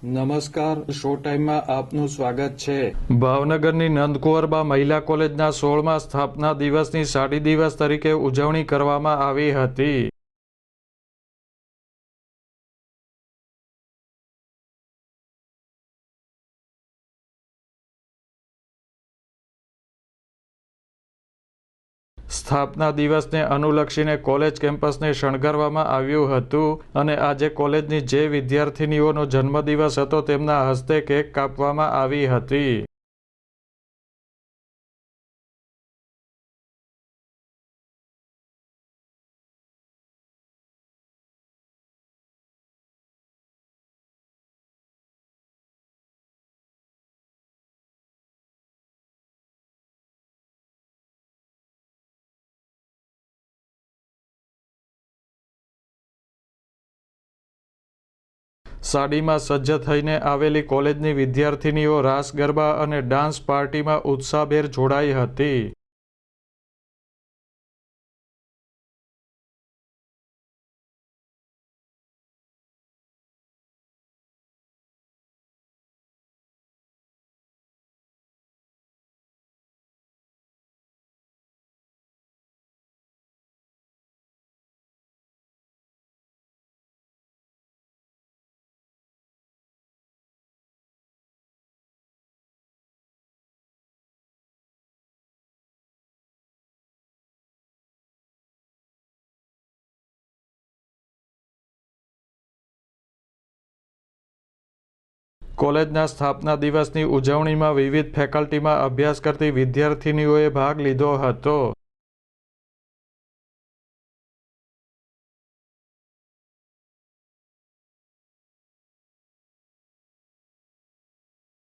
નમસ્કાર, શો ટાઈમમાં આપનું સ્વાગત છે। ભાવનગરની નંદકુંવરબા મહિલા કોલેજના 16મા સ્થાપના દિવસની સાડી દિવસ તરીકે ઉજવણી કરવામાં આવી હતી। સ્થાપના દિવસને અનુલક્ષીને કોલેજ કેમ્પસને શણગારવામાં આવ્યું હતું અને આજે કોલેજની જે વિદ્યાર્થિનીઓનો જન્મદિવસ હતો તેમના હસ્તે કેક કાપવામાં આવી હતી। સાડીમાં સજ્જ થઈને આવેલી કોલેજની વિદ્યાર્થિનીઓ રાસ ગરબા અને ડાન્સ પાર્ટીમાં ઉત્સાહભેર જોડાઈ હતી। કોલેજના સ્થાપના દિવસની ઉજવણીમાં વિવિધ ફેકલ્ટીમાં અભ્યાસ કરતી વિદ્યાર્થિનીઓએ ભાગ લીધો હતો।